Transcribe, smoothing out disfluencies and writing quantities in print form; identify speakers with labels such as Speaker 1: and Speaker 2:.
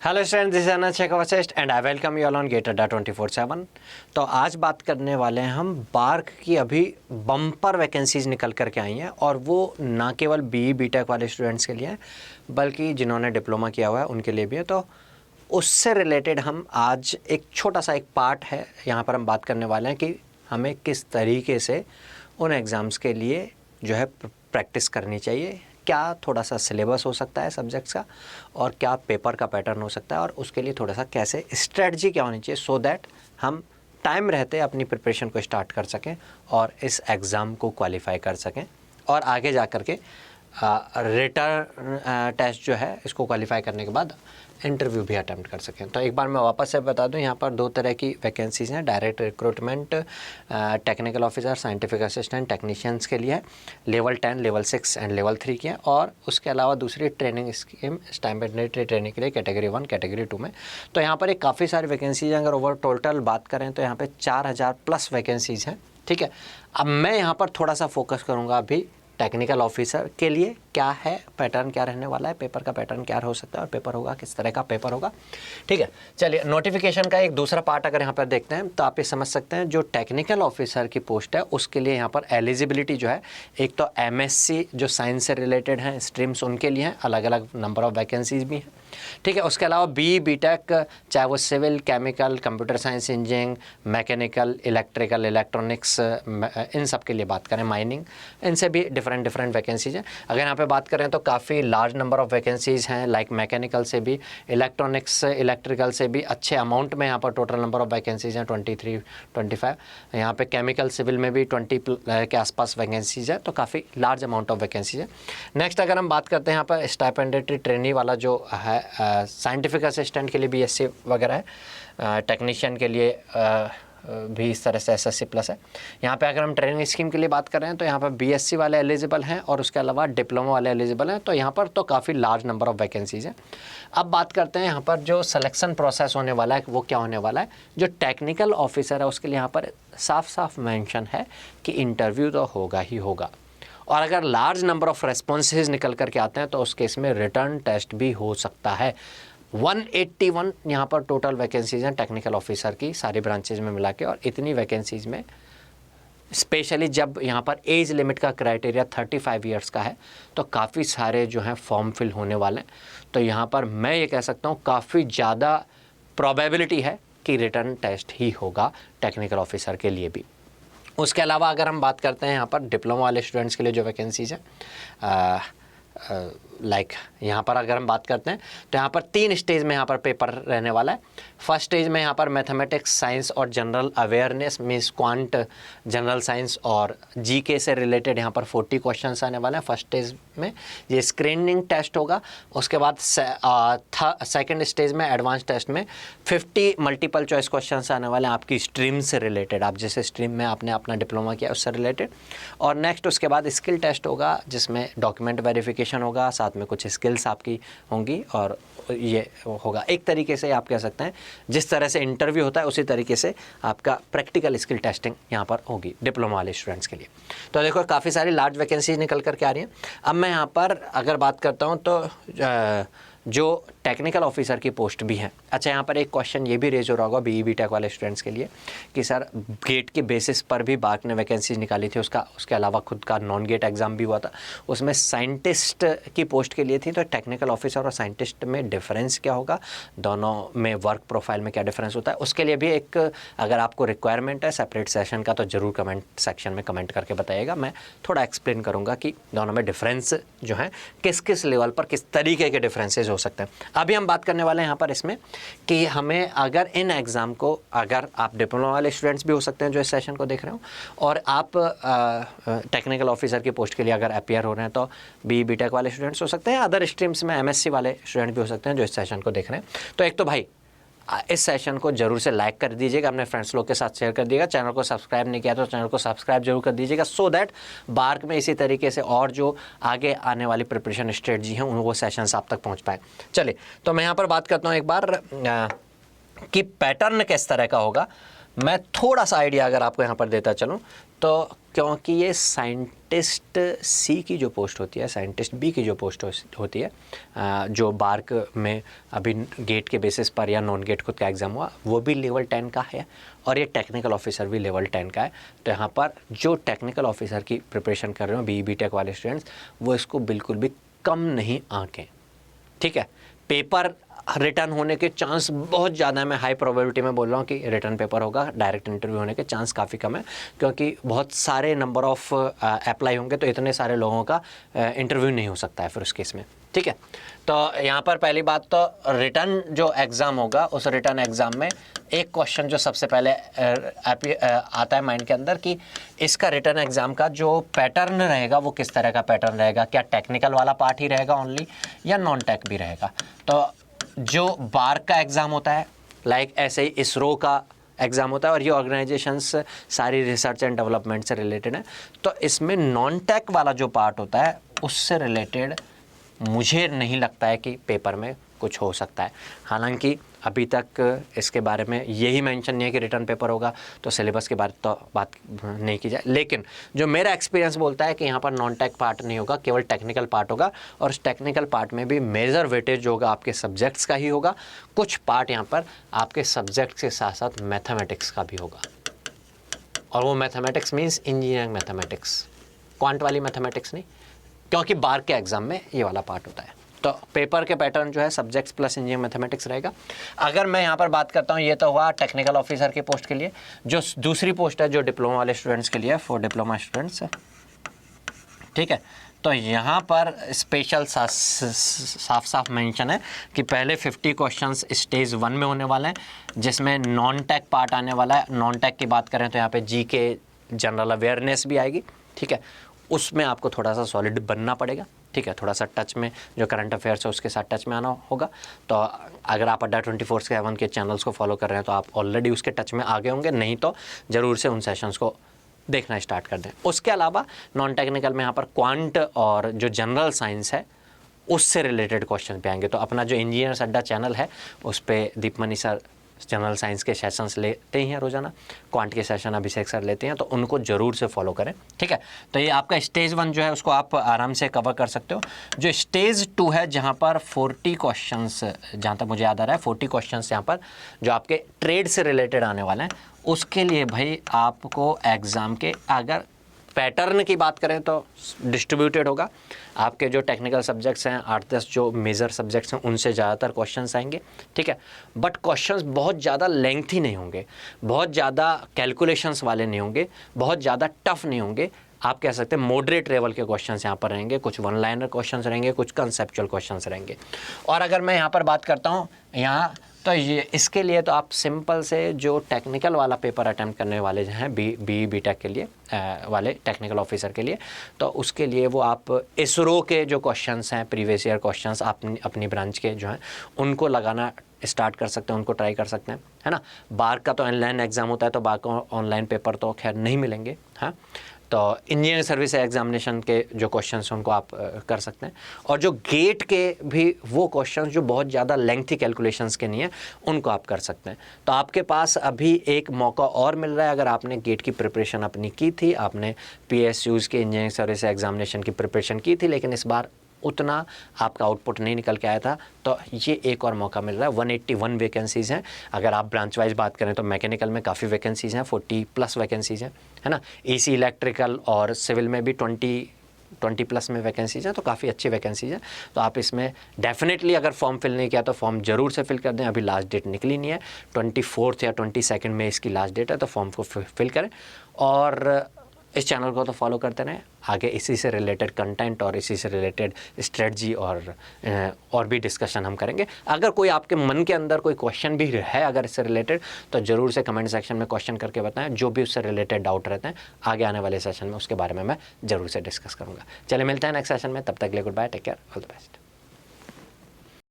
Speaker 1: Hello student, this is Anant Shekhar Vashishtha and I welcome you all on GATE Adda 24/7। तो आज बात करने वाले हैं हम बार्क की अभी बम्पर वैकेंसीज निकल कर के आई हैं, और वो ना केवल BE BTech वाले स्टूडेंट्स के लिए हैं बल्कि जिन्होंने डिप्लोमा किया हुआ है उनके लिए भी है। तो उससे रिलेटेड हम आज एक छोटा सा एक पार्ट है यहाँ पर हम बात करने वाले हैं कि हमें किस तरीके से उन एग्ज़ाम्स के लिए जो है प्रैक्टिस करनी चाहिए, क्या थोड़ा सा सिलेबस हो सकता है सब्जेक्ट्स का, और क्या पेपर का पैटर्न हो सकता है, और उसके लिए थोड़ा सा कैसे स्ट्रेटजी क्या होनी चाहिए सो दैट हम टाइम रहते अपनी प्रिपरेशन को स्टार्ट कर सकें और इस एग्ज़ाम को क्वालिफाई कर सकें और आगे जा कर के रिटर्न टेस्ट जो है इसको क्वालिफाई करने के बाद इंटरव्यू भी अटेम्प्ट कर सकें। तो एक बार मैं वापस से बता दूं, यहाँ पर दो तरह की वैकेंसीज़ हैं। Direct recruitment technical officer, scientific assistant, technicians के लिए है। लेवल 10, लेवल 6 एंड लेवल 3 की है। और उसके अलावा दूसरी ट्रेनिंग स्कीम स्टाइपेंडियरी ट्रेनिंग के लिए कैटेगरी 1, कैटेगरी 2 में। तो यहाँ पर एक काफ़ी सारी वैकेंसीज हैं। अगर ओवर टोटल बात करें तो यहाँ पर 4000 प्लस वैकेंसीज़ हैं। ठीक है, अब मैं यहाँ पर थोड़ा सा फोकस करूँगा अभी टेक्निकल ऑफिसर के लिए क्या है पैटर्न, क्या रहने वाला है, पेपर का पैटर्न क्या हो सकता है और पेपर होगा किस तरह का पेपर होगा। ठीक है, चलिए नोटिफिकेशन का एक दूसरा पार्ट अगर यहाँ पर देखते हैं तो आप ये समझ सकते हैं जो टेक्निकल ऑफिसर की पोस्ट है उसके लिए यहाँ पर एलिजिबिलिटी जो है, एक तो MSc जो साइंस से रिलेटेड हैं स्ट्रीम्स उनके लिए हैं, अलग अलग नंबर ऑफ वैकेंसीज भी हैं। ठीक है, उसके अलावा BE BTech चाहे वो civil, chemical, computer science, engineering, mechanical, electrical, electronics, इन सब के लिए बात करें, माइनिंग, इनसे भी डिफरेंट वैकेंसीज हैं। अगर यहाँ पे बात करें तो काफ़ी लार्ज नंबर ऑफ वैकेंसीज हैं, लाइक मैकेनिकल से भी, इलेक्ट्रॉनिक्स, इलेक्ट्रिकल से भी अच्छे अमाउंट में यहाँ पर टोटल नंबर ऑफ वैकेंसीज हैं 23, 25। यहाँ पे केमिकल, सिविल में भी 20 के आसपास वैकेंसीज है, तो काफ़ी लार्ज अमाउंट ऑफ वैकेंसीज है। नेक्स्ट अगर हम बात करते हैं यहाँ पर स्टाइपेंडियरी ट्रेनी वाला जो है, साइंटिफिक असिस्टेंट के लिए BSc वगैरह है, टेक्नीशियन के लिए भी इस तरह से SSC प्लस है। यहाँ पे अगर हम ट्रेनिंग स्कीम के लिए बात कर रहे हैं तो यहाँ पर BSc वाले एलिजिबल हैं और उसके अलावा डिप्लोमा वाले एलिजिबल हैं। तो यहाँ पर तो काफ़ी लार्ज नंबर ऑफ वैकेंसीज हैं। अब बात करते हैं यहाँ पर जो सिलेक्शन प्रोसेस होने वाला है वो क्या होने वाला है। जो टेक्निकल ऑफिसर है उसके लिए यहाँ पर साफ साफ मेंशन है कि इंटरव्यू तो होगा ही होगा, और अगर लार्ज नंबर ऑफ रेस्पॉन्सेज निकल करके आते हैं तो उस केस में रिटर्न टेस्ट भी हो सकता है। 181 यहाँ पर टोटल वैकेंसीज हैं टेक्निकल ऑफिसर की सारी ब्रांचेज में मिला के, और इतनी वैकेंसीज में स्पेशली जब यहाँ पर एज लिमिट का क्राइटेरिया 35 ईयर्स का है तो काफ़ी सारे जो हैं फॉर्म फिल होने वाले हैं। तो यहाँ पर मैं ये कह सकता हूँ काफ़ी ज़्यादा प्रोबेबिलिटी है कि रिटर्न टेस्ट ही होगा टेक्निकल ऑफिसर के लिए भी। उसके अलावा अगर हम बात करते हैं यहाँ पर डिप्लोमा वाले स्टूडेंट्स के लिए जो वैकेंसीज हैं, लाइक यहाँ पर अगर हम बात करते हैं तो यहाँ पर 3 स्टेज में यहाँ पर पेपर रहने वाला है। फर्स्ट स्टेज में यहाँ पर मैथमेटिक्स, साइंस और general awareness means quant, general science और GK से रिलेटेड यहाँ पर 40 क्वेश्चंस आने वाले हैं। फर्स्ट स्टेज में ये स्क्रीनिंग टेस्ट होगा। उसके बाद सेकेंड स्टेज में एडवांस टेस्ट में 50 मल्टीपल चॉइस क्वेश्चंस आने वाले हैं आपकी स्ट्रीम से रिलेटेड, आप जिस स्ट्रीम में आपने अपना डिप्लोमा किया उससे रिलेटेड। और नेक्स्ट उसके बाद स्किल टेस्ट होगा जिसमें डॉक्यूमेंट वेरिफिकेशन होगा, साथ में कुछ स्किल्स आपकी होंगी, और ये होगा एक तरीके से आप कह सकते हैं जिस तरह से इंटरव्यू होता है उसी तरीके से आपका प्रैक्टिकल स्किल टेस्टिंग यहाँ पर होगी डिप्लोमा वाले स्टूडेंट्स के लिए। तो देखो काफ़ी सारी लार्ज वैकेंसीज निकल करके आ रही हैं। अब मैं यहाँ पर अगर बात करता हूँ तो जो टेक्निकल ऑफिसर की पोस्ट भी है। अच्छा, यहाँ पर एक क्वेश्चन ये भी रेज हो रहा होगा BE BTech वाले स्टूडेंट्स के लिए कि सर गेट के बेसिस पर भी बार्क ने वैकेंसीज निकाली थी, उसके अलावा खुद का नॉन गेट एग्ज़ाम भी हुआ था, उसमें साइंटिस्ट की पोस्ट के लिए थी। तो टेक्निकल ऑफिसर और साइंटिस्ट में डिफरेंस क्या होगा, दोनों में वर्क प्रोफाइल में क्या डिफरेंस होता है, उसके लिए भी एक अगर आपको रिक्वायरमेंट है सेपरेट सेशन का तो ज़रूर कमेंट सेक्शन में कमेंट करके बताइएगा। मैं थोड़ा एक्सप्लेन करूँगा कि दोनों में डिफरेंस जो है किस किस लेवल पर किस तरीके के डिफरेंसेज हो सकते हैं। अभी हम बात करने वाले हैं यहाँ पर इसमें कि हमें अगर इन एग्ज़ाम को, अगर आप डिप्लोमा वाले स्टूडेंट्स भी हो सकते हैं जो इस सेशन को देख रहे हो, और आप टेक्निकल ऑफिसर की पोस्ट के लिए अगर अपीयर हो रहे हैं तो BE BTech वाले स्टूडेंट्स हो सकते हैं, अदर स्ट्रीम्स में MSc वाले स्टूडेंट भी हो सकते हैं जो इस सेशन को देख रहे हैं। तो एक तो भाई इस सेशन को जरूर से लाइक कर दीजिएगा, अपने फ्रेंड्स लोग के साथ शेयर कर दीजिएगा, चैनल को सब्सक्राइब नहीं किया तो चैनल को सब्सक्राइब जरूर कर दीजिएगा सो दैट बार्क में इसी तरीके से और जो आगे आने वाली प्रिपरेशन स्ट्रेटजी हैं वो सेशंस आप तक पहुंच पाए। चलिए, तो मैं यहाँ पर बात करता हूँ एक बार कि पैटर्न किस तरह का होगा। मैं थोड़ा सा आइडिया अगर आपको यहाँ पर देता चलूँ तो क्योंकि ये साइंटिस्ट सी की जो पोस्ट होती है, साइंटिस्ट बी की जो पोस्ट होती है, जो बार्क में अभी गेट के बेसिस पर या नॉन गेट खुद का एग्ज़ाम हुआ, वो भी लेवल 10 का है और ये टेक्निकल ऑफिसर भी लेवल 10 का है। तो यहाँ पर जो टेक्निकल ऑफिसर की प्रिपरेशन कर रहे हो BE BTech वाले स्टूडेंट्स, वो इसको बिल्कुल भी कम नहीं आंकें, ठीक है। पेपर रिटर्न होने के चांस बहुत ज़्यादा है, मैं हाई प्रोबेबिलिटी में बोल रहा हूँ कि रिटर्न पेपर होगा, डायरेक्ट इंटरव्यू होने के चांस काफ़ी कम है, क्योंकि बहुत सारे नंबर ऑफ अप्लाई होंगे, तो इतने सारे लोगों का इंटरव्यू नहीं हो सकता है फिर उस केस में, ठीक है। तो यहाँ पर पहली बात तो रिटर्न जो एग्ज़ाम होगा, उस रिटर्न एग्ज़ाम में एक क्वेश्चन जो सबसे पहले आता है माइंड के अंदर कि इसका रिटर्न एग्ज़ाम का जो पैटर्न रहेगा वो किस तरह का पैटर्न रहेगा, क्या टेक्निकल वाला पार्ट ही रहेगा ओनली या नॉन टेक भी रहेगा। तो जो बार्क का एग्ज़ाम होता है, लाइक ऐसे ही इसरो का एग्ज़ाम होता है, और ये ऑर्गेनाइजेशंस सारी रिसर्च एंड डेवलपमेंट से रिलेटेड है, तो इसमें नॉन टेक वाला जो पार्ट होता है उससे रिलेटेड मुझे नहीं लगता है कि पेपर में कुछ हो सकता है। हालांकि अभी तक इसके बारे में यही मेंशन नहीं है कि रिटर्न पेपर होगा, तो सिलेबस के बारे तो बात नहीं की जाए, लेकिन जो मेरा एक्सपीरियंस बोलता है कि यहाँ पर नॉन टेक पार्ट नहीं होगा, केवल टेक्निकल पार्ट होगा, और उस टेक्निकल पार्ट में भी मेजर वेटेज जो होगा आपके सब्जेक्ट्स का ही होगा। कुछ पार्ट यहाँ पर आपके सब्जेक्ट्स के साथ साथ मैथमेटिक्स का भी होगा, और वो mathematics means engineering mathematics, quant वाली मैथमेटिक्स नहीं, क्योंकि बार्क के एग्ज़ाम में ये वाला पार्ट होता है। तो पेपर के पैटर्न जो है सब्जेक्ट्स प्लस इंजीनियरिंग मैथमेटिक्स रहेगा। अगर मैं यहाँ पर बात करता हूँ, ये तो हुआ टेक्निकल ऑफिसर की पोस्ट के लिए। जो दूसरी पोस्ट है जो डिप्लोमा वाले स्टूडेंट्स के लिए, फॉर डिप्लोमा स्टूडेंट्स, ठीक है। तो यहाँ पर स्पेशल साफ साफ मेंशन है कि पहले 50 क्वेश्चंस स्टेज 1 में होने वाले हैं, जिसमें नॉन टेक पार्ट आने वाला है। नॉन टेक की बात करें तो यहाँ पे GK जनरल अवेयरनेस भी आएगी, ठीक है। उसमें आपको थोड़ा सा सॉलिड बनना पड़ेगा, ठीक है, थोड़ा सा टच में जो करंट अफेयर्स है उसके साथ टच में आना होगा। तो अगर आप अड्डा 24/7 के चैनल्स को फॉलो कर रहे हैं तो आप ऑलरेडी उसके टच में आ गए होंगे, नहीं तो ज़रूर से उन सेशंस को देखना स्टार्ट कर दें। उसके अलावा नॉन टेक्निकल में यहाँ पर क्वांट और जो जनरल साइंस है उससे रिलेटेड क्वेश्चन पे आएंगे। तो अपना जो इंजीनियर्स अड्डा चैनल है उस पर दीपमणि सर जनरल साइंस के सेशंस लेते ही हैं रोज़ाना, क्वांट के सेशन अभिषेक सर लेते हैं, तो उनको ज़रूर से फॉलो करें, ठीक है। तो ये आपका स्टेज 1 जो है उसको आप आराम से कवर कर सकते हो। जो स्टेज 2 है जहाँ पर 40 क्वेश्चंस, जहाँ तक मुझे याद आ रहा है 40 क्वेश्चंस यहाँ पर जो आपके ट्रेड से रिलेटेड आने वाले हैं, उसके लिए भाई आपको एग्ज़ाम के अगर पैटर्न की बात करें तो डिस्ट्रीब्यूटेड होगा। आपके जो टेक्निकल सब्जेक्ट्स हैं 8-10 जो मेजर सब्जेक्ट्स हैं उनसे ज़्यादातर क्वेश्चंस आएंगे, ठीक है। बट क्वेश्चंस बहुत ज़्यादा लेंथी नहीं होंगे, बहुत ज़्यादा कैलकुलेशंस वाले नहीं होंगे, बहुत ज़्यादा टफ नहीं होंगे। आप कह सकते हैं मॉडरेट लेवल के क्वेश्चंस यहाँ पर रहेंगे, कुछ वन लाइनर क्वेश्चंस रहेंगे, कुछ कंसेप्चुअल क्वेश्चंस रहेंगे। और अगर मैं यहाँ पर बात करता हूँ यहाँ, तो ये इसके लिए तो आप सिंपल से जो टेक्निकल वाला पेपर अटैम्प्ट करने वाले हैं BE BTech के लिए वाले टेक्निकल ऑफिसर के लिए, तो उसके लिए वो आप इसरो के जो क्वेश्चंस हैं, प्रीवियस ईयर क्वेश्चंस अपनी ब्रांच के जो हैं उनको लगाना स्टार्ट कर सकते हैं, उनको ट्राई कर सकते हैं, है ना। बार्क का तो ऑनलाइन एग्ज़ाम होता है, तो बार्क को ऑनलाइन पेपर तो खैर नहीं मिलेंगे, हाँ। तो इंजीनियरिंग सर्विस एग्जामिनेशन के जो क्वेश्चंस हैं उनको आप कर सकते हैं, और जो गेट के भी वो क्वेश्चंस जो बहुत ज़्यादा लेंथी कैलकुलेशंस के नहीं है उनको आप कर सकते हैं। तो आपके पास अभी एक मौका और मिल रहा है। अगर आपने गेट की प्रिपरेशन अपनी की थी, आपने PSUs के इंजीनियरिंग सर्विस एग्जामिनेशन की प्रिपरेशन की थी, लेकिन इस बार उतना आपका आउटपुट नहीं निकल के आया था, तो ये एक और मौका मिल रहा है। 181 वैकेंसीज़ हैं। अगर आप ब्रांच वाइज बात करें तो मैकेनिकल में काफ़ी वैकेंसीज़ हैं, 40+ वैकेंसीज़ हैं, है ना। AC इलेक्ट्रिकल और सिविल में भी 20+ में वैकेंसीज़ हैं, तो काफ़ी अच्छी वैकेंसीज़ हैं। तो आप इसमें डेफिनेटली अगर फॉर्म फिल नहीं किया तो फॉर्म ज़रूर से फिल कर दें। अभी लास्ट डेट निकली नहीं है, 24 या 22 में इसकी लास्ट डेट है, तो फॉर्म को फिल करें और इस चैनल को तो फॉलो करते रहें। आगे इसी से रिलेटेड कंटेंट और इसी से रिलेटेड स्ट्रेटजी और भी डिस्कशन हम करेंगे। अगर कोई आपके मन के अंदर कोई क्वेश्चन भी है अगर इससे रिलेटेड, तो ज़रूर से कमेंट सेक्शन में क्वेश्चन करके बताएं। जो भी उससे रिलेटेड डाउट रहते हैं आगे आने वाले सेशन में उसके बारे में मैं ज़रूर से डिस्कस करूँगा। चलिए मिलते हैं नेक्स्ट सेशन में, तब तक के लिए good bye, take care, all the best.